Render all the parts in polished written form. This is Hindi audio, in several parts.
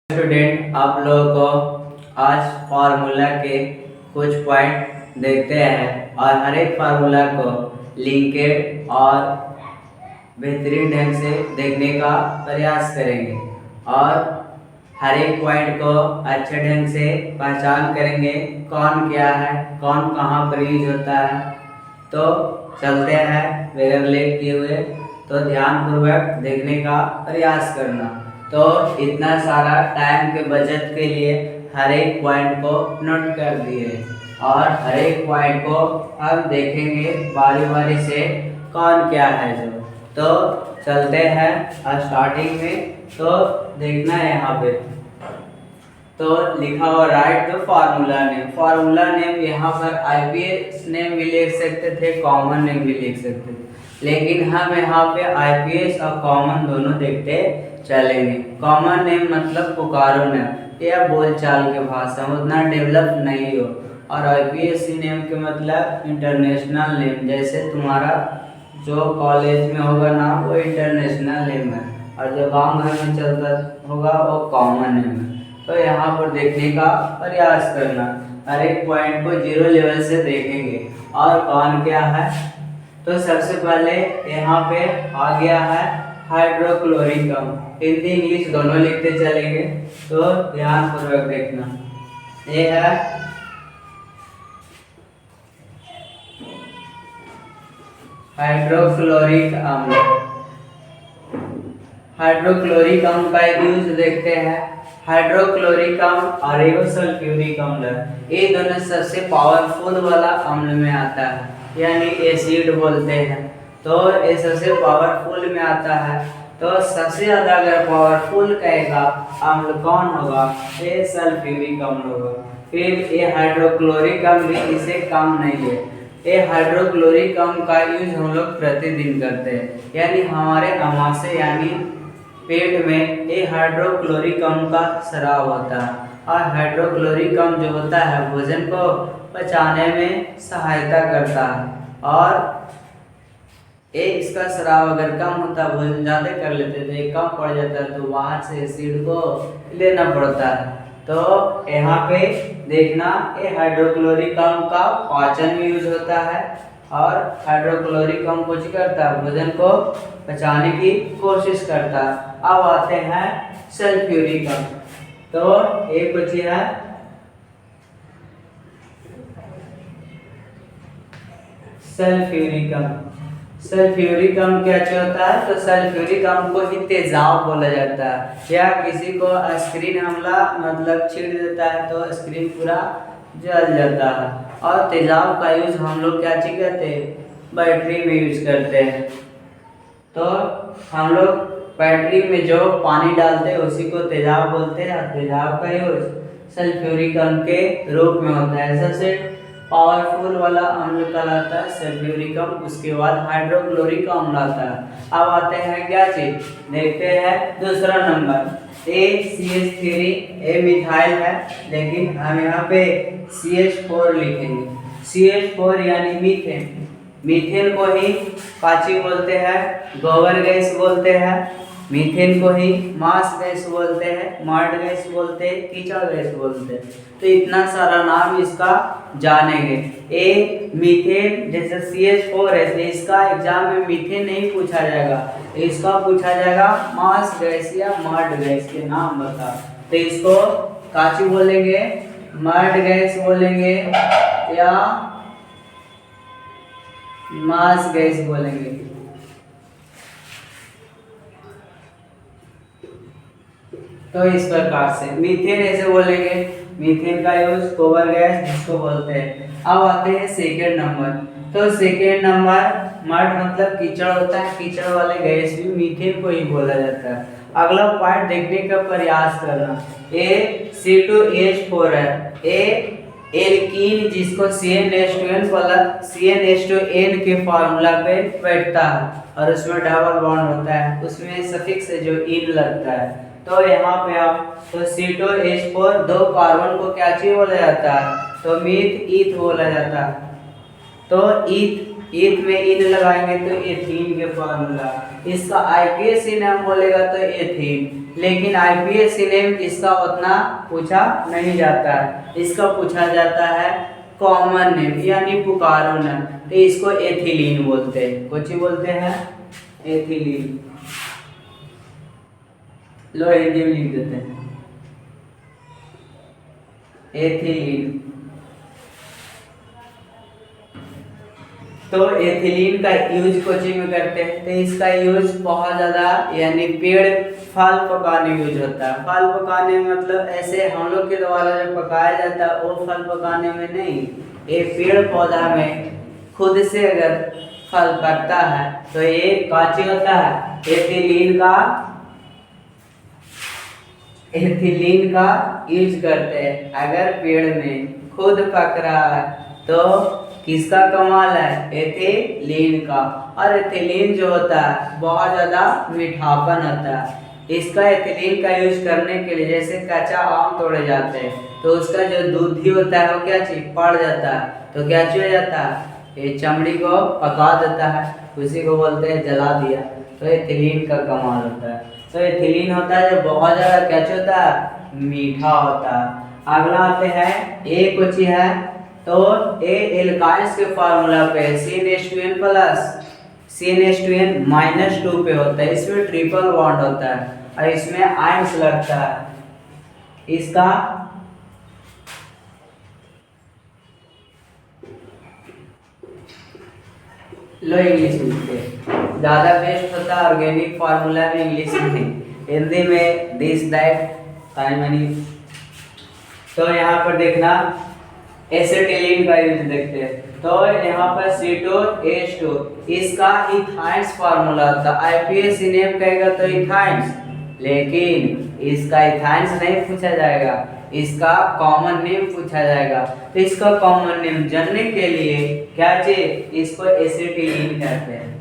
स्टूडेंट, आप लोगों को आज फार्मूला के कुछ पॉइंट देखते हैं और हर एक फार्मूला को लिंकेड और बेहतरीन ढंग से देखने का प्रयास करेंगे और हर एक पॉइंट को अच्छे ढंग से पहचान करेंगे कौन क्या है, कौन कहाँ पर यूज होता है। तो चलते हैं बगैर लेट किए हुए, तो ध्यानपूर्वक देखने का प्रयास करना। तो इतना सारा टाइम के बचत के लिए हर एक पॉइंट को नोट कर दिए और हर एक पॉइंट को हम देखेंगे बारी बारी से कौन क्या है जो। तो चलते हैं स्टार्टिंग में। तो देखना है यहाँ पे तो लिखा हुआ right the formula name. Formula name यहाँ पर आईपीएस नेम भी लिख सकते थे, कॉमन नेम भी लिख सकते थे, लेकिन हम यहाँ पे आईपीएस और कॉमन दोनों देखते चलेंगे। कॉमन नेम मतलब पुकारो नेम या बोलचाल के भाषा में उतना डेवलप नहीं हो, और आईपीएस नेम के मतलब इंटरनेशनल नेम, जैसे तुम्हारा जो कॉलेज में होगा नाम वो इंटरनेशनल नेम है और जो गाँव घर में चलता होगा वो कॉमन नेम है। तो यहाँ पर देखने का प्रयास करना, हर एक पॉइंट को जीरो लेवल से देखेंगे और कौन क्या है। तो सबसे पहले यहाँ पे आ गया है हाइड्रोक्लोरिक अम्ल, हिंदी इंग्लिश दोनों लिखते चलेंगे, तो ध्यानपूर्वक देखना। ये है हाइड्रोक्लोरिक अम्ल। हाइड्रोक्लोरिक अम्ल का यूज देखते हैं। हाइड्रोक्लोरिक अम्ल और सल्फ्यूरिक अम्ल, ये दोनों सबसे पावरफुल वाला अम्ल में आता है, यानी एसिड बोलते हैं। तो ये सबसे पावरफुल में आता है। तो सबसे ज़्यादा अगर पावरफुल कहेगा अम्ल कौन होगा, ये सल्फ्यूरिक अम्ल होगा। फिर ये हाइड्रोक्लोरिक अम्ल भी इसे कम नहीं है। ये हाइड्रोक्लोरिक अम्ल का यूज हम लोग प्रतिदिन करते हैं, यानी हमारे आमाशय यानी पेट में ये हाइड्रोक्लोरिक अम्ल का स्राव होता है, और हाइड्रोक्लोरिक अम्ल जो होता है भोजन को पचाने में सहायता करता है, और ये इसका स्राव अगर कम होता, भोजन ज़्यादा कर लेते तो ये कम पड़ जाता है, तो वहाँ से एसिड को लेना पड़ता है। तो यहाँ पे देखना, ये हाइड्रोक्लोरिक अम्ल का पाचन में यूज होता है, और हाइड्रोक्लोरिक अम्ल कुछ करता है, भोजन को पचाने की कोशिश करता है। अब आते हैं सल्फ्यूरिक अम्ल। तो एक बची है सल्फ्यूरिक अम्ल। सल्फ्यूरिक अम्ल क्या होता है, तो सल्फ्यूरिक अम्ल को ही तेजाब बोला जाता है, या किसी को स्क्रीन हमला मतलब छीड़ देता है तो स्क्रीन पूरा जल जाता है। और तेजाब का यूज हम लोग क्या चीज करते हैं, बैटरी में यूज करते हैं। तो हम लोग बैटरी में जो पानी डालते हैं उसी को तेजाब बोलते हैं, और तेजाब का यूज सल्फ्यूरिक अम्ल के रूप में होता है। सबसे पावरफुल वाला अम्ल कहलाता है सल्फ्यूरिक अम्ल, उसके बाद हाइड्रोक्लोरिक अम्ल आता है। अब आते हैं क्या चीज, देखते हैं दूसरा नंबर ACH3। ए मिथाइल है, लेकिन हम यहाँ पे CH4 लिखेंगे। CH4 यानी मीथेन। मीथेन को ही काची बोलते हैं, गोबर गैस बोलते हैं। मीथेन को ही मास गैस बोलते हैं, मार्ट गैस बोलते हैं, कीचड़ गैस बोलते हैं। तो इतना सारा नाम इसका जानेंगे। ए मीथेन, जैसे CH4 है, इसका एग्जाम में मीथेन नहीं पूछा जाएगा, इसका पूछा जाएगा मास गैस या मार्ट गैस के नाम बता। तो इसको काची बोलेंगे, मार्ट गैस बोलेंगे, या मास गैस बोलेंगे। तो इस प्रकार से मीथेन ऐसे बोलेंगे, मीथेन का यूज गोबर गैस जिसको बोलते हैं। अब आते हैं सेकेंड नंबर। तो सेकेंड नंबर मड मतलब कीचड़ होता है, कीचड़ वाले गैस भी मीथेन को ही बोला जाता है। अगला पॉइंट देखने का प्रयास करना, C2H4 है, ए एल्कीन जिसको CnH2n वाला CnH2n के फार्मूला पे बैठता है, और उसमें डबल बॉन्ड होता है, उसमें सफिक्स से जो इन लगता है। तो यहाँ पे आप तो C2H4 दो कार्बन को क्या चीज बोला जाता है, तो मीथ ईथ बोला जाता है। तो ईथ में इन लगाएंगे तो एथीन के फार्मूला, इसका आईपीएस नाम बोलेगा तो एथीन। लेकिन आईपीएस सिनेम इसका उतना पूछा नहीं जाता है। इसका पूछा जाता है कॉमन नेम यानी पुकारो नाम, तो इसको एथिलीन बोलते हैं। कुछ ही बोलते हैं एथिलीन। लो हिंदी में लिख देते हैं एथिलीन। तो एथिलीन का यूज कोचिंग में करते हैं, तो इसका यूज बहुत ज़्यादा यानी पेड़ फल पकाने में यूज होता है। फल पकाने में मतलब ऐसे हम लोग के द्वारा जब पकाया जाता है वो फल पकाने में नहीं, ये पेड़ पौधा में खुद से अगर फल पकता है तो ये काची होता है एथिलीन का यूज करते हैं। अगर पेड़ में खुद पक रहा है तो किसका कमाल है, एथिलीन का। और एथिलीन जो होता है बहुत ज़्यादा मीठापन होता है। इसका एथिलीन का यूज करने के लिए जैसे कच्चा आम तोड़े जाते हैं तो उसका जो दूधी होता है वो क्या चीज पड़ जाता है, तो क्या चीज हो जाता है, ये चमड़ी को पका देता है, उसी को बोलते हैं जला दिया। तो एथिलीन का कमाल होता है। तो एथिलीन होता है जो बहुत ज़्यादा क्या होता है, मीठा होता है। अगला आते हैं ए कुछ है, तो ए एल्काइंस के फार्मूला पे CnH2n प्लस CnH2n -2 पे होता है। इसमें ट्रिपल बॉन्ड होता है और इसमें आयंस लगता है। इसका लो इंग्लिश लिखते हैं, ज़्यादा बेस्ट होता है ऑर्गेनिक फार्मूला में इंग्लिश में, हिंदी में दिस दैट टाइम मनी। तो यहाँ पर देखना एसिटिलीन का यूज देखते हैं, तो यहाँ पर C2H2 इसका इथाइंस फार्मूला होता है। आईपीएस सिनेम कहेगा तो इथाइंस, लेकिन इसका इथाइंस नहीं पूछा जाएगा, इसका कॉमन नेम पूछा जाएगा। तो इसका कॉमन नेम जानने के लिए क्या चाहिए, इसको एसिटिलीन कहते हैं।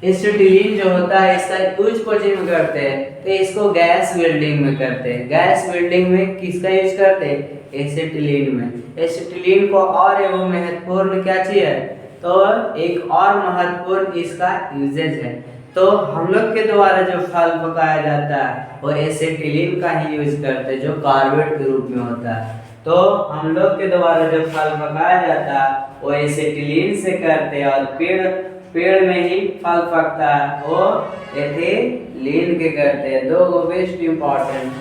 एसिटिलीन जो होता है इसका यूज कोचिंग में करते हैं, तो इसको गैस वेल्डिंग में करते हैं। गैस वेल्डिंग में किसका यूज करते हैं, एसिटिलीन में। एसिटिलीन को और एवं महत्वपूर्ण क्या चाहिए, तो एक और महत्वपूर्ण इसका यूजेज है। तो हम लोग के द्वारा जो फल पकाया जाता है वो एसिटिलीन का ही यूज करते हैं, जो कार्बेट के रूप में होता है। तो हम लोग के द्वारा जो फल पकाया जाता है वो एसिटिलीन से करते हैं, और पेड़ में ही फल पकता है वो एथिलीन के करते हैं। दो गो बेस्ट इंपॉर्टेंट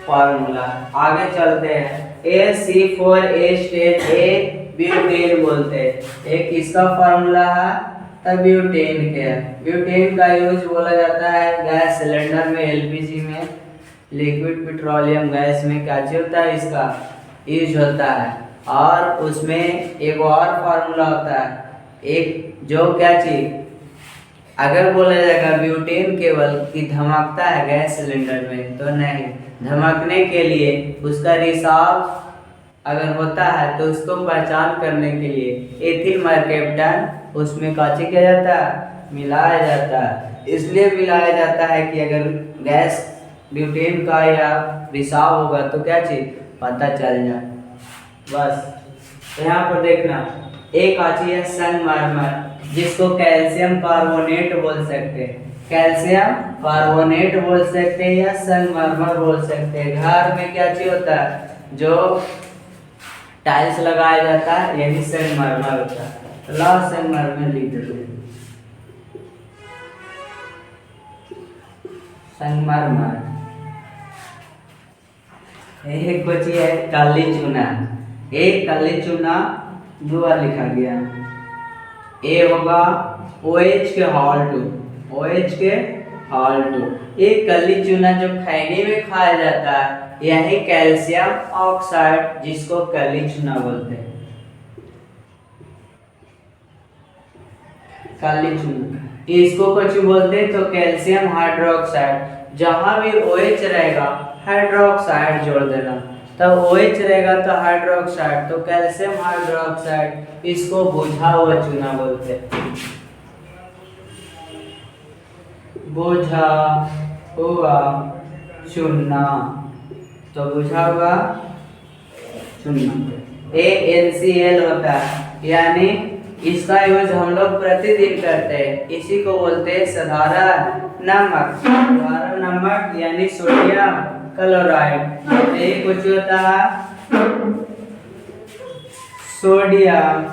फार्मूला। आगे चलते हैं, AC4H10 ब्यूटेन बोलते हैं। एक इसका फार्मूला है तब ब्यूटेन के है। ब्यूटेन का यूज बोला जाता है गैस सिलेंडर में, एलपीजी में, लिक्विड पेट्रोलियम गैस में क्या होता है, इसका यूज होता है। और उसमें एक और फार्मूला होता है, एक जो क्या चीज अगर बोला जाएगा ब्यूटेन केवल कि धमाकता है गैस सिलेंडर में, तो नहीं, धमाकने के लिए उसका रिसाव अगर होता है तो उसको पहचान करने के लिए एथिल मर्केप्टन उसमें काची किया जाता है, मिलाया जाता है। इसलिए मिलाया जाता है कि अगर गैस ब्यूटेन का या रिसाव होगा तो क्या चीज पता चल जाए बस। तो यहाँ पर देखना एक आची है संगमरमर, जिसको कैल्शियम कार्बोनेट बोल सकते हैं, कैल्शियम कार्बोनेट बोल सकते हैं या संगमरमर बोल सकते हैं। घर में क्या चीज होता है, जो टाइल्स लगाया जाता है यही संगमरमर होता है। ला संगमरमर लिख देते हैं, संगमरमर। एक बची है काली चूना, एक काली चूना दो बार लिखा गया। ए होगा OH के हॉल टू। एक काली चूना जो खैनी में खाया जाता है यही कैल्शियम ऑक्साइड, जिसको काली चूना बोलते हैं। काली चूना इसको कुछ बोलते हैं तो कैल्शियम हाइड्रोक्साइड। जहां भी OH रहेगा हाइड्रोक्साइड जोड़ देना, तब OH रहेगा तो हाइड्रोक्साइड, तो कैल्शियम हाइड्रोक्साइड, इसको बुझा हुआ चूना बोलते हैं। बुझा हुआ चूना, तो बुझा हुआ चूना ANCL होता है, यानी इसका यूज हम लोग प्रतिदिन करते हैं, इसी को बोलते हैं साधारण नमक। साधारण नमक यानी सोडियम क्लोराइड। एक कुछ होता है सोडियम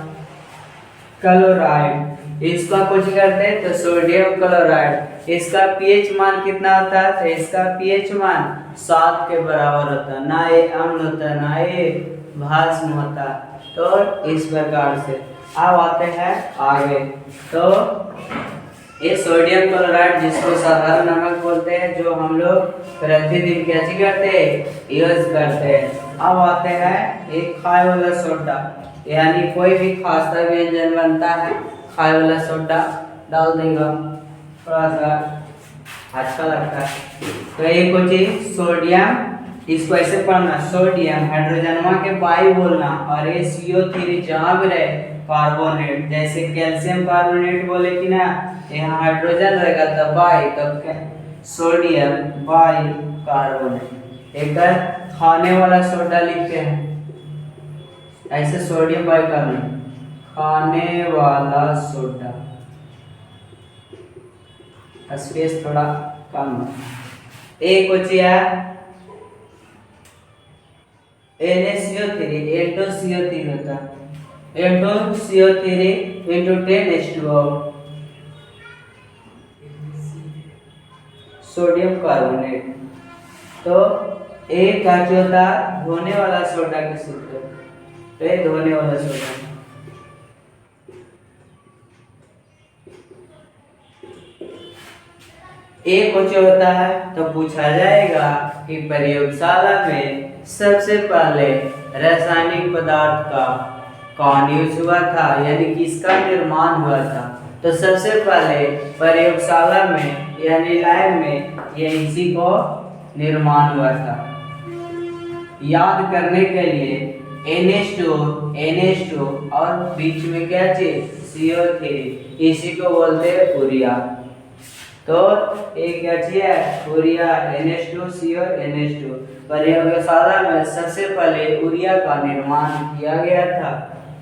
क्लोराइड, इसका कुछ करते हैं तो सोडियम क्लोराइड। इसका पीएच मान कितना होता है? तो इसका पीएच मान 7 के बराबर होता है, ना ये अम्ल होता है ना ये भस्म होता है। तो इस प्रकार से अब आते हैं आगे। तो ये सोडियम क्लोराइड जिसको साधारण नमक बोलते हैं, जो हम लोग प्रतिदिन कैसे करते हैं यूज करते हैं। अब आते हैं एक खाए वाला सोडा, यानी कोई भी खासा व्यंजन बनता है खाए वाला सोडा डाल देगा, थोड़ा सा अच्छा लगता है। तो ये कुछ सोडियम, इसको ऐसे पढ़ना सोडियम हाइड्रोजनवा के बाई बोलना, और ये CO3 जहाँ भी रहे कार्बोनेट, जैसे कैल्शियम कार्बोनेट बोले कि ना, यहाँ हाइड्रोजन रहेगा तब बाई, तब सोडियम बाई कार्बोनेट। एक खाने वाला सोडा लिखते हैं ऐसे सोडियम बाई कार्बोनेट, खाने वाला सोडा, स्पेस थोड़ा कम। एक बचिया NaCO3 N2CO3 होता है, N2CO3 into 10H2O sodium carbonate. तो एक का जो होता धोने वाला सोडा के सूत्र, तो धोने वाला सोडा। एक कुछ होता है तो पूछा जाएगा कि प्रयोगशाला में सबसे पहले रासायनिक पदार्थ का कौन यूज हुआ था, यानी किसका निर्माण हुआ था। तो सबसे पहले प्रयोगशाला में यानी लैब में ये इसी को निर्माण हुआ था। याद करने के लिए NH2 और बीच में क्या चीज CO3, इसी को बोलते हैं यूरिया। तो एक क्या चीज है यूरिया, NH2CO NH2। प्रयोगशाला में सबसे पहले यूरिया का निर्माण किया गया था।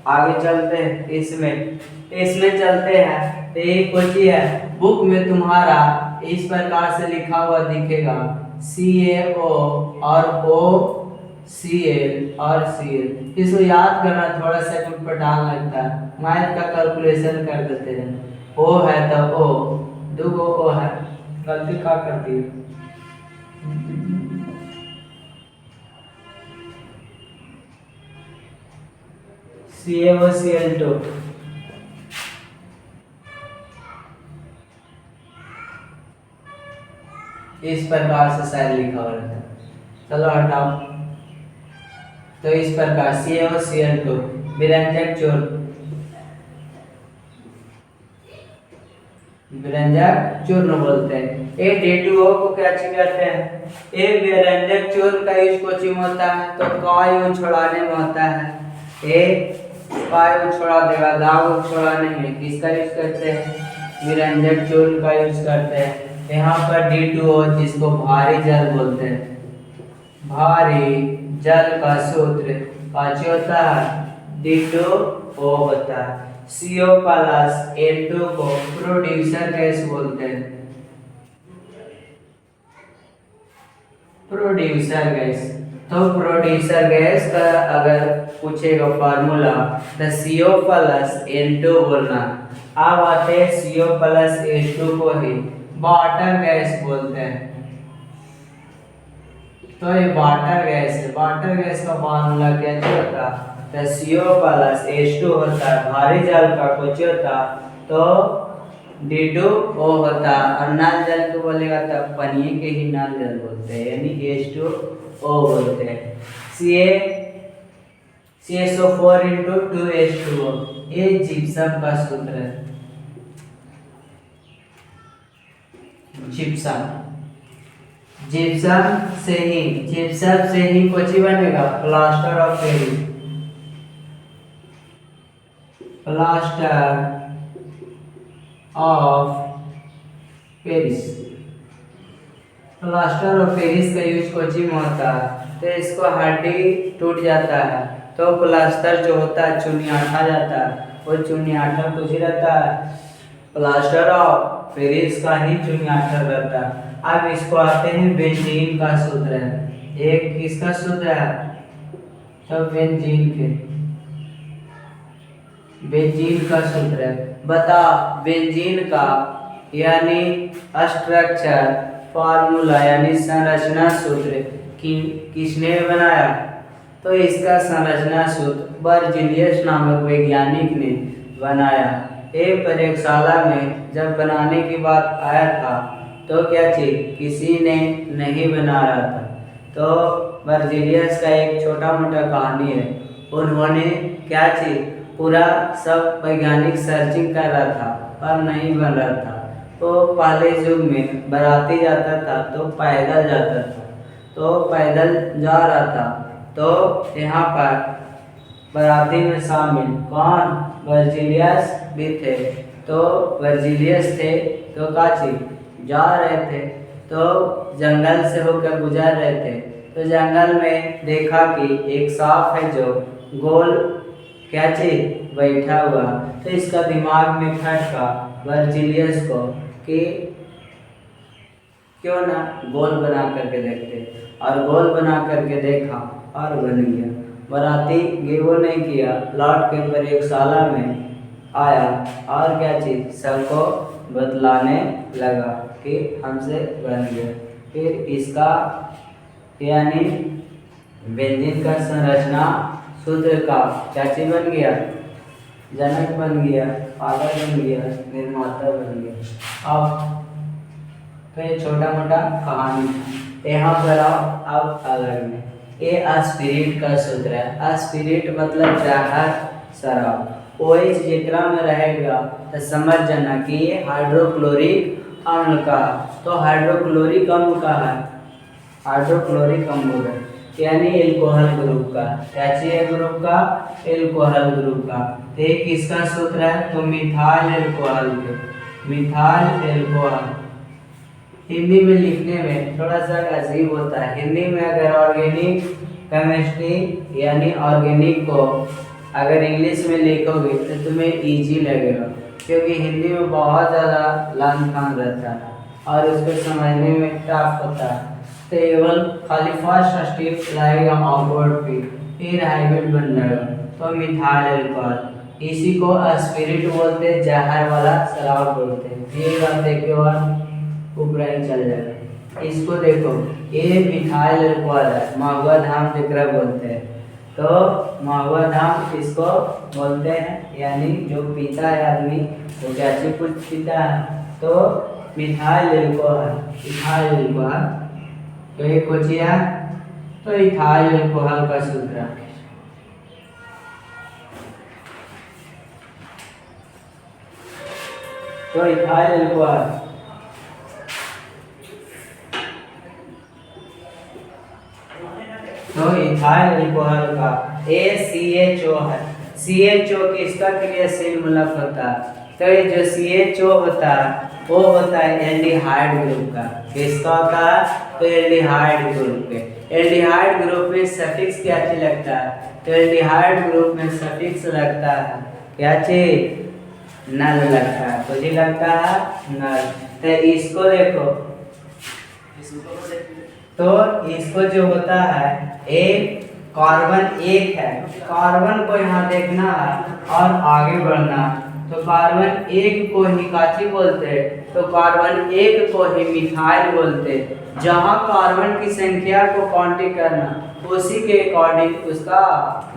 आगे चलते हैं, इसमें चलते हैं। तो एक क्वेश्चन है बुक में तुम्हारा इस प्रकार से लिखा हुआ दिखेगा CaO और OCl और Cl। इसको याद करना थोड़ा सा कुटपटान लगता है, मैथ का कैलकुलेशन कर देते हैं। O है तो O, दो O है, गलती क्या करती है। CaOCl2 इस प्रकार से शायद लिखा हुआ रहता है, चलो हटाओ। तो इस प्रकार CaOCl2 विरंजक चूर्ण बोलते हैं। A2O को क्या कहते हैं? ए विरंजक चूर्ण का यूज कोचिंग होता है तो का यूज छोड़ाने में होता है, का यूज छोड़ा देगा, दाग छोड़ाने में किसका यूज करते हैं विरंजक चूर्ण का यूज करते हैं। यहाँ पर D2O जिसको भारी जल बोलते हैं, भारी जल का सूत्र काची होता है D2O होता है। CO प्लस N2 को प्रोड्यूसर गैस बोलते हैं, प्रोड्यूसर गैस। तो प्रोड्यूसर गैस का अगर पूछेगा फार्मूला तो CO प्लस N2 बोलना। अब आते हैं CO प्लस H2 को ही वाटर गैस बोलते हैं। तो ये वाटर गैस है, वाटर गैस का फार्मूला क्या होता है तो CO प्लस H2 होता है, भारी जल का कुछ होता तो D2O होता, और नल जल को बोलेगा तब पानी के ही नल जल बोलते हैं, यानी H2O बोलते हैं। CaSO4 into 2H2O ये जिप्सम का सूत्र है, जिप्सम से ही कुछ बनेगा plaster of Paris, plaster of Paris का यूज कोचिंग में होता है। तो इसको हड्डी टूट जाता है तो प्लास्टर जो होता है चुनियाठा जाता है, वो चुनियाठा कुछ ही रहता है, प्लास्टर ऑफ पेरिस का ही चुनियाठा रहता है। अब इसको आते हैं बेंजीन का सूत्र है। एक किसका सूत्र है? तो बेंजीन के, बेंजीन का सूत्र है। बता बेंजीन का यानी स्ट्रक्चर फार्मूला यानी संरचना सूत्र किसने बनाया? तो इसका संरचना सूत्र बर्जीलियस नामक वैज्ञानिक ने बनाया। एक प्रयोगशाला में जब बनाने की बात आया था तो क्या चीज किसी ने नहीं बना रहा था। तो बर्जीलियस का एक छोटा मोटा कहानी है। उन्होंने क्या चीज पूरा सब वैज्ञानिक सर्चिंग कर रहा था और नहीं बन रहा था। तो पहले युग में बाराती जाता था तो पैदल जाता था, तो पैदल जा रहा था। तो यहाँ पर बाराती में शामिल कौन? वर्जिलियस भी थे। तो वर्जिलियस थे तो काची जा रहे थे, तो जंगल से होकर गुजर रहे थे। तो जंगल में देखा कि एक सांप है जो गोल क्या चीज बैठा हुआ। तो इसका दिमाग में खटका वर्जिलियस को कि क्यों ना गोल बना करके देखते, और गोल बना करके देखा और बन गया। बाराती गिवो नहीं किया, लौट के प्रयोगशाला में आया और क्या चीज सबको बतलाने लगा कि हमसे बन गया। फिर इसका यानी बेंजीन का संरचना सूत्र का क्या चीज बन गया? जनक बन गया, फादर बन गया, निर्माता बन गया। अब तो ये छोटा मोटा कहानी था। यहाँ पर आओ अब अलग में ये स्पिरिट का सूत्र है। स्पिरिट मतलब जहर, शराब। कोई जेकरा में रहेगा तो समझ जाना कि ये हाइड्रोक्लोरिक अम्ल का। तो हाइड्रोक्लोरिक अम्ल का है, हाइड्रोक्लोरिक अम्ल है यानी एल्कोहल ग्रुप का। क्या चाहिए ग्रुप का? एल्कोहल ग्रुप का। तो ये किसका सूत्र है? तो मिथाइल एल्कोहल के, मिथाइल एल्कोहल। हिंदी में लिखने में थोड़ा सा अजीब होता है। हिंदी में अगर ऑर्गेनिक केमिस्ट्री यानी ऑर्गेनिक को अगर इंग्लिश में लिखोगे तो तुम्हें इजी लगेगा, क्योंकि हिंदी में बहुत ज़्यादा लान खान रहता है और उसको समझने में टफ होता है। तो केवल खाली फर्स्ट स्टेप लाएगा आउटवर्ड पे, फिर हाइब्रिड बन जाएगा। तो मिथाइल एल्कोहल, इसी को स्पिरिट बोलते हैं, जहर वाला शराब बोलते हैं। ये बात देखो और ऊपर ही चल जाएगा। इसको देखो, ये मिथाइल एल्कोहल है, महुआ धाम जिक्र बोलते हैं। तो महुआ धाम इसको बोलते हैं, यानी जो पीता है आदमी वो कैसे कुछ पीता है। तो मिथाइल एल्कोहल, इथाइल एल्कोहल। तो ये कोचिया, तो इथाइल एल्कोहल का सूत्र है। तो इथाइल एल्कोहल तो इथाइल एल्कोहल का ACHO है। CHO किसका क्रियाशील मूलक होता है? तो ये जो CHO होता है वो होता है एल्डिहाइड ग्रुप का। किसका होता है? तो एल्डिहाइड ग्रुप के। एल्डिहाइड ग्रुप में सफिक्स क्या चीज लगता है? तो एल्डिहाइड ग्रुप में सफिक्स लगता है क्या चीज? नल लगता है। तो जी लगता है नल। तो इसको देखो, तो इसको जो होता है एक कार्बन एक है, कार्बन को यहाँ देखना है और आगे बढ़ना। तो कार्बन एक को ही काची बोलते हैं? तो कार्बन एक को ही मिथाइल बोलते हैं। जहाँ कार्बन की संख्या को काउंटिंग करना, उसी के अकॉर्डिंग उसका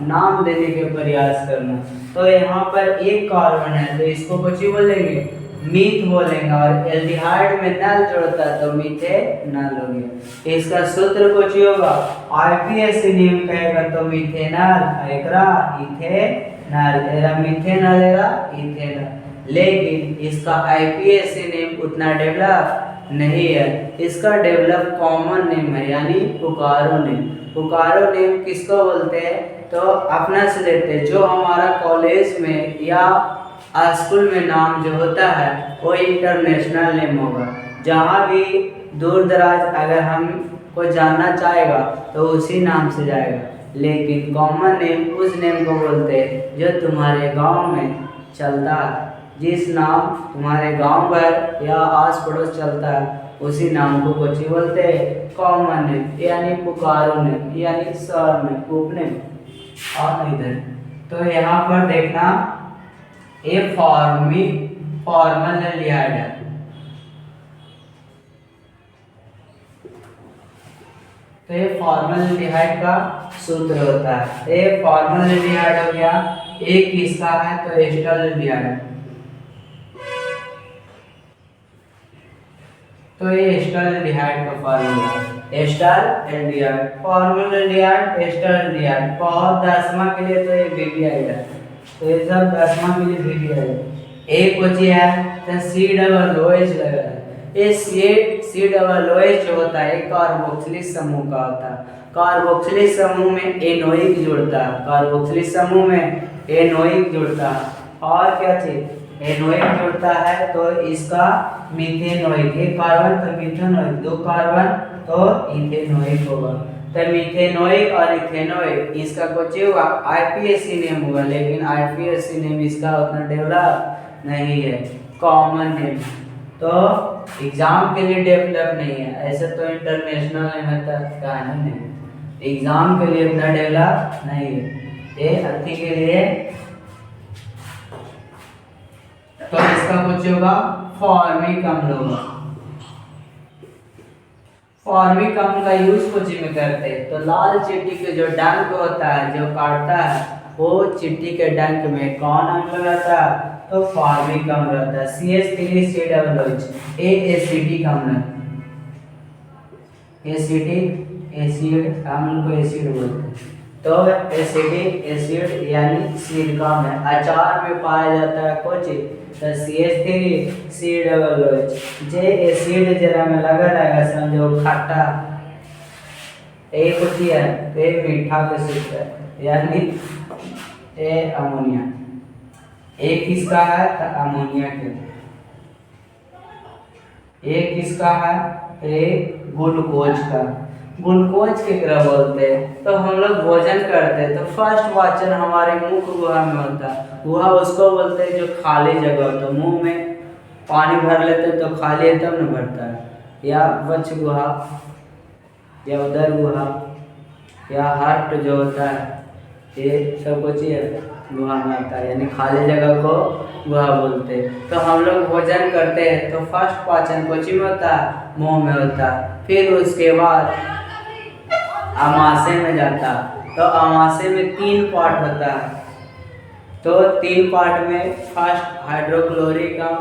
नाम देने के प्रयास करना। तो यहाँ पर एक कार्बन है तो इसको कुछ ही बोलेंगे, मीथ बोलेंगे। और एल्डिहाइड में नल जोड़ता है तो मीथे नल हो गया। इसका सूत्र कुछ ही होगा, आईपीएसी नेम कहेगा तो मीथेनल, एकरा ethanal, era methanal, era ethanal. लेकिन इसका आईपीएसी नेम उतना डेवलप नहीं है। इसका डेवलप कॉमन नेम है, यानी पुकारो नेम। पुकारो नेम किसको बोलते हैं? तो अपना से लेते हैं, जो हमारा कॉलेज में या स्कूल में नाम जो होता है वो इंटरनेशनल नेम होगा। जहाँ भी दूर दराज अगर हम को जानना चाहेगा तो उसी नाम से जाएगा। लेकिन कॉमन नेम उस नेम को बोलते हैं जो तुम्हारे गांव में चलता है। जिस नाम तुम्हारे गांव भर या आस पड़ोस चलता है उसी नाम को कोची बोलते हैं, कॉमन नेम यानी पुकारो नेम यानी सरनेम उपनेम। और इधर तो यहाँ पर देखना ए फॉर्मल एल्डिहाइड है। तो ये फॉर्मल एल्डिहाइड का सूत्र होता है। ये फॉर्मल एल्डिहाइड हो गया। एक किसका है तो एस्टर एल्डिहाइड। तो ये एस्टर एल्डिहाइड का formula acetaldehyde, formaldehyde, acetaldehyde. बहुत दसवां के लिए तो ये वीवीआई है। तो ये सब दसवां के लिए वीवीआई है। एक बची है तो सी डबल ओ एच लगा है। ये सी डबल ओ एच जो होता है कार्बोक्सिलिक समूह का होता है। कार्बोक्सिलिक समूह में एनोइक जुड़ता है, कार्बोक्सिलिक समूह में एनोइक जुड़ता है। और क्या चीज एनोइक जुड़ता है तो इसका मीथेनोइक, एक कार्बन तो मीथेनोइक, दो कार्बन तो इथेनोइक होगा। तो मीथेनोइक और इथेनोइक इसका कुछ होगा आईपीएससी नेम होगा, लेकिन आईपीएससी नेम इसका उतना डेवलप नहीं है, कॉमन नेम। तो एग्जाम के लिए डेवलप नहीं है, ऐसे तो इंटरनेशनल नेम का है नहीं, एग्जाम के लिए उतना डेवलप नहीं है। ये अर्थी के लिए तो इसका कुछ होगा फॉर्मिक अम्ल होगा। फॉर्मिक अम्ल का यूज कुछ में करते हैं तो लाल चींटी के जो डंक होता है जो काटता है वो चींटी के डंक में कौन अम्ल रहता है तो फॉर्मिक अम्ल रहता है। CH3COOH ए एसिडिक अम्ल, एसिड अम्ल को एसिड बोलते हैं। तो एसिडिक एसिड यानी सिरका में अचार में पाया जाता है कुछ तो CH3COOH। जे एसिड जरा में लगा रहेगा समझो खट्टा, एक होती है तो ये मीठा का सूत्र है यानी ए अमोनिया। एक किसका है तो अमोनिया के, एक किसका है तो ग्लूकोज का। ग्लूकोज के तरह बोलते हैं। तो हम लोग भोजन करते हैं तो फर्स्ट वाचन हमारे मुख गुहा में होता है। गुहा उसको बोलते हैं जो खाली जगह होता है, मुंह में पानी भर लेते हैं तो खाली है तब न भरता है, या वक्ष गुहा या उदर गुहा या हार्ट जो होता है ये सब कुछ गुहा में आता है, यानी खाली जगह को गुहा बोलते हैं। तो हम लोग भोजन करते हैं तो फर्स्ट पाचन कोची में होता है, मुंह में होता है। फिर उसके बाद आमाशय में जाता है। तो आमाशय में 3 पार्ट होता है। तो 3 पार्ट में फर्स्ट हाइड्रोक्लोरिक अम्ल,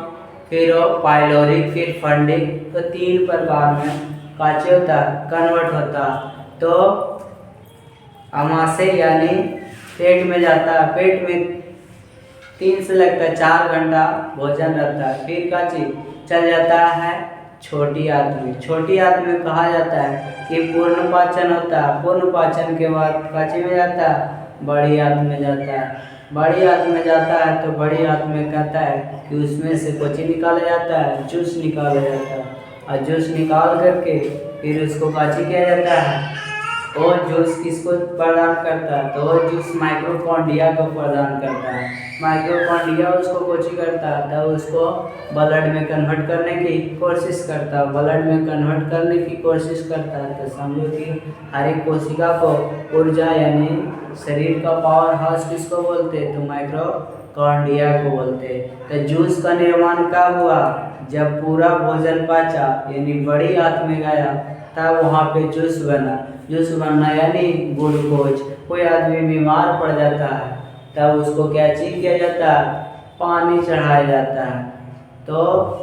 फिर पाइलोरिक, फिर फंडिक। तो 3 प्रकार में काचे होता है कन्वर्ट होता है। तो आमाशय यानी पेट में जाता है, पेट में 3 से लेकर 4 घंटा भोजन रहता है। फिर का चीज चल जाता है छोटी आंत में। छोटी आंत में कहा जाता है कि पूर्ण पाचन होता है। पूर्ण पाचन के बाद काची में जाता है, बड़ी आंत में जाता है। बड़ी आंत में जाता है तो बड़ी आंत में कहता है कि उसमें से कोची निकाला जाता है, जूस निकाला जाता है। और जूस निकाल करके फिर उसको काची किया जाता है, वो जूस किसको प्रदान करता है तो वो जूस माइक्रोकॉन्ड्रिया को प्रदान करता है। माइक्रोकॉन्ड्रिया उसको कोची करता है तो उसको ब्लड में कन्वर्ट करने की कोशिश करता है, ब्लड में कन्वर्ट करने की कोशिश करता है। तो समझो कि हर एक कोशिका को ऊर्जा यानी शरीर का पावर हाउस किसको बोलते हैं तो माइक्रोकॉन्ड्रिया को बोलते हैं। तो जूस का निर्माण कब हुआ, जब पूरा भोजन पचा यानी बड़ी आंत में गया तब वहाँ पे जूस बना। जूस बनना यानी ग्लूकोज। कोई आदमी बीमार पड़ जाता है तब उसको क्या चीज किया जाता है, पानी चढ़ाया जाता है। तो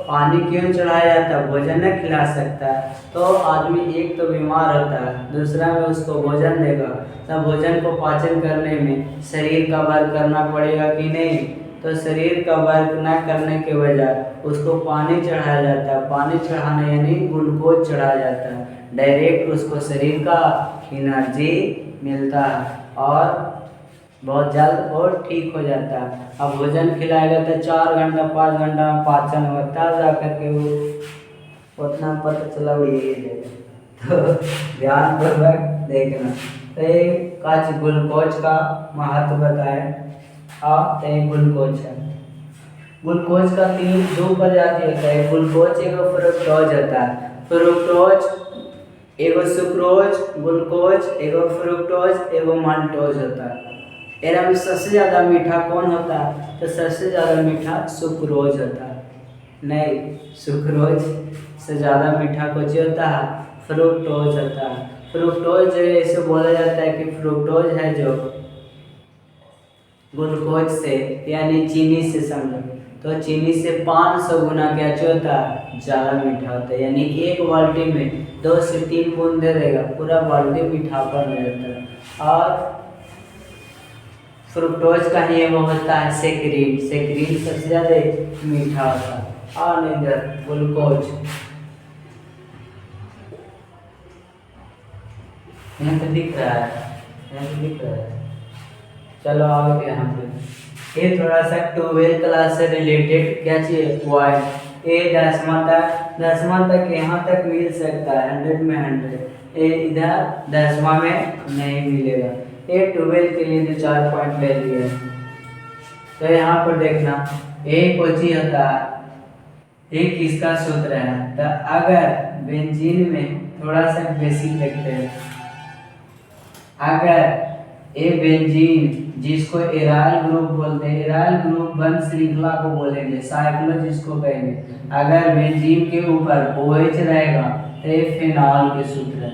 पानी क्यों चढ़ाया जाता है, भोजन नहीं खिला सकता है तो आदमी एक तो बीमार होता है, दूसरा में उसको भोजन देगा तब भोजन को पाचन करने में शरीर का वर्क करना पड़ेगा कि नहीं। तो शरीर का वर्क न करने के बजाय उसको पानी चढ़ाया जाता है। पानी चढ़ाना यानी ग्लूकोज चढ़ाया जाता है, डायरेक्ट उसको शरीर का एनर्जी मिलता है और बहुत जल्द और ठीक हो जाता है। अब भोजन खिलाएगा तो 4 घंटा 5 घंटा में पाचन होता है, जा करके वो उतना पता चला वो ये देगा। तो ध्यानपूर्वक देखना। तो ये काच ग्लूकोज का महत्व बताए। हाँ तो ये ग्लूकोज है। ग्लूकोज का तीन दो प्रजाति होता है, ग्लूकोज एगो फ्रुक्टोज होता है। फ्रुक्टोज एगो सुक्रोज, ग्लूकोज एगो फ्रुक्टोज एगो माल्टोज होता है। एरा में सबसे ज़्यादा मीठा कौन होता है? तो सबसे ज़्यादा मीठा सुक्रोज होता है। नहीं, सुक्रोज से ज़्यादा मीठा कुछ होता है, फ्रुक्टोज होता है। फ्रुक्टोज जो है इसे बोला जाता है कि फ्रुक्टोज है जो ग्लूकोज से यानी चीनी से समझो, तो चीनी से 500 गुना क्या होता है, ज़्यादा मीठा होता है। यानी एक बाल्टी में 2 से 3 बूंद दे देगा, पूरा बाल्टी मीठापन हो जाता है। और फ्रुक्टोज का ही वो होता है सेक्रीन, सेक्रीन सबसे ज़्यादा मीठा होता है। और इधर ग्लूकोज यहाँ तो दिख रहा है, यहाँ तो दिख रहा है। चलो आगे यहाँ पे ये थोड़ा सा 12th क्लास से रिलेटेड क्या चाहिए, पॉइंट ये 10वां तक यहाँ तक मिल सकता है 100 में 100, ये इधर 10वां में नहीं मिलेगा। ये 12 के लिए जो 4 पॉइंट ले लिए। तो यहाँ पर देखना एक कोची होता है, एक किसका सूत्र है। तो अगर बेंजीन में थोड़ा सा बेसिक देखते हैं, अगर ए बेंजीन जिसको एराइल ग्रुप बोलते हैं, एराइल ग्रुप वन श्रृंखला को बोलेंगे, साइक्लो जिसको कहेंगे। अगर बेंजीन के ऊपर OH रहेगा तो ये फिनॉल के सूत्र है,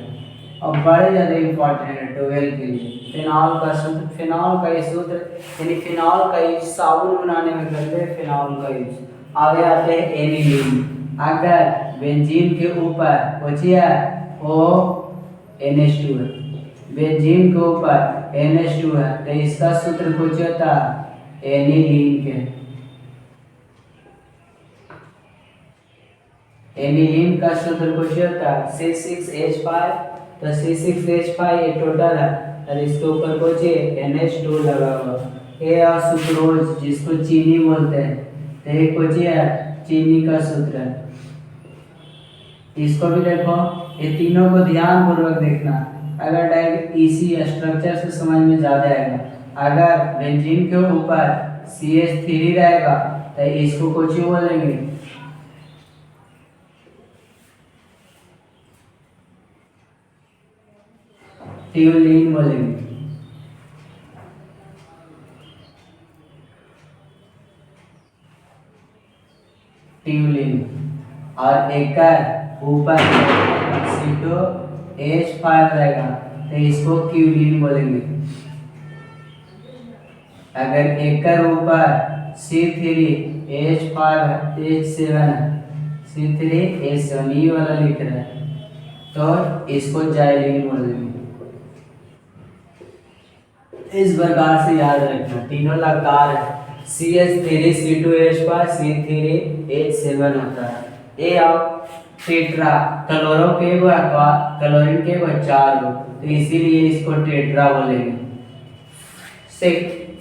और बड़े ज़्यादा इम्पोर्टेंट है 12 के लिए। फिनॉल का सूत्र, फिनॉल का ये सूत्र यानी फिनॉल का यूज साबुन बनाने में करते हैं, फिनॉल का यूज। आगे आते हैं एनिलीन। अगर बेंजीन के ऊपर पूछिए NH2 है, बेंजीन के ऊपर NH2 है, तो इसका सूत्र कुछ होता है एनिलीन के। एनिलीन का सूत्र कुछ होता है C6H5, तो C6H5 ये टोटल है, और इसके ऊपर कुछ NH2 लगा हुआ। ये और सुक्रोज जिसको चीनी बोलते हैं, तो ये कुछ है चीनी का सूत्र है। इसको भी देखो, ये तीनों को ध्यान पूर्वक देखना, अगर डायरेक्ट इसी स्ट्रक्चर से समझ में ज़्यादा आएगा। अगर बेंजीन के ऊपर CH3 रहेगा तो इसको कुछ ही बोलेंगे, ट्यूलिन बोलेंगे। ट्यूलिन। और एक ऊपर C2H5 रहेगा तो इसको क्यूलिन बोलेंगे। अगर एक ऊपर C3H5H7 C3H7 ये वाला लिख रहा है तो इसको जाइलिन बोलेंगे। इस प्रकार से याद रखना, तीनों लगातार है, CH3 C2H5 C3H7 होता है। ये आप टेट्रा क्लोरो के क्लोरीन के 4 हो, तो इसीलिए इसको टेट्रा बोलेंगे।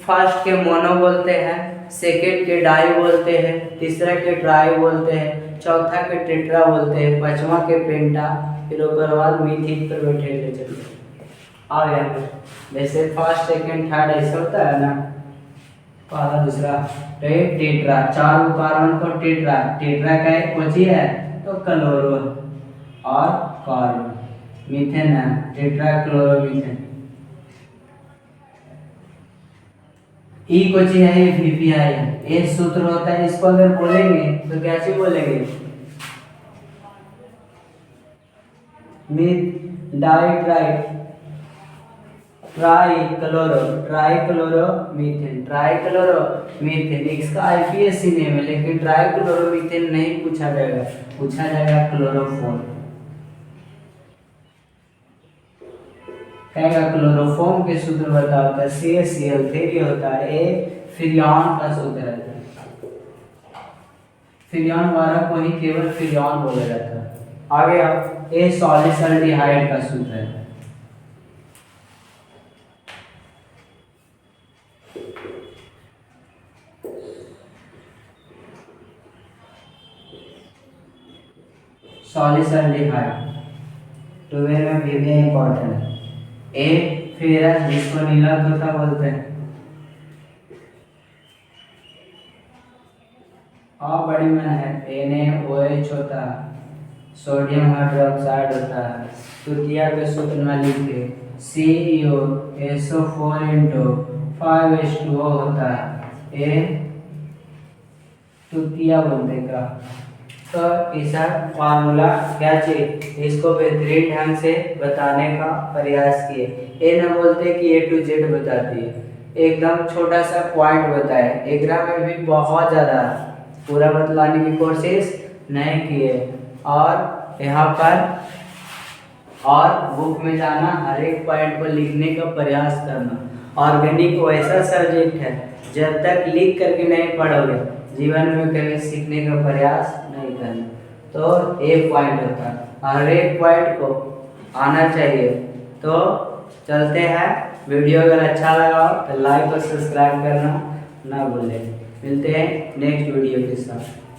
फर्स्ट के मोनो बोलते हैं, सेकंड के डाई बोलते हैं, तीसरा के ट्राई बोलते हैं, चौथा के टेट्रा बोलते हैं, पांचवा के पेंटा, फिर उसके बाद मीथिन पर बैठे ले चलते हैं। आ गया, जैसे फर्स्ट सेकंड थर्ड ऐसा होता है ना, पहला दूसरा, तो ये टेट्रा, 4 कार्बन को टेट्रा, टेट्रा का एक कोची है तो क्लोरो और कार्बन, मीथेन है टेट्रा क्लोरोमीथेन। ई कोची है, ये VPI है, ये सूत्र होता है। इसको अगर बोलेंगे तो कैसे बोलेंगे, मीथ डाई ट्राई ट्राइक्लोरोमीथेन। इसका IPSC नेम है, लेकिन ट्राइक्लोरोमीथेन नहीं पूछा जाएगा, पूछा जाएगा क्लोरोफॉर्म। कहेगा क्लोरोफॉर्म के सूत्र बताओ, तो CaCl3 होता है। ये फ्रियान का सूत्र है, फ्रियान वाला को ही केवल फ्रियान बोला जाता है। आगे आप ये सॉलिसल्डिहाइड का सूत्र है, सॉलिसल्डिहाइड 12 में भी इंपॉर्टेंट है। एक फिर जिसको नीला तोता बोलते हैं, बड़ी मन है NaOH होता है, सोडियम हाइड्रोक्साइड होता है। तृतीया के सूत्र में लिखे CeO SO4 5H2O होता है। ये तृतीया बोलते का। तो इसका फार्मूला क्या चाहिए, इसको बेहतरीन ढंग से बताने का प्रयास किए। ये न बोलते कि A to Z बताती है, एकदम छोटा सा पॉइंट बताए। एग्जाम में भी बहुत ज़्यादा पूरा बतलाने की कोशिश नहीं किए। और यहाँ पर और बुक में जाना, हर एक पॉइंट को लिखने का प्रयास करना। ऑर्गेनिक वैसा सब्जेक्ट है, जब तक लिख करके नहीं पढ़ोगे जीवन में कभी सीखने का प्रयास नहीं करना। तो एक पॉइंट होता है, हर एक पॉइंट को आना चाहिए। तो चलते हैं, वीडियो अगर अच्छा लगा तो लाइक और सब्सक्राइब करना ना भूलें। मिलते हैं नेक्स्ट वीडियो के साथ।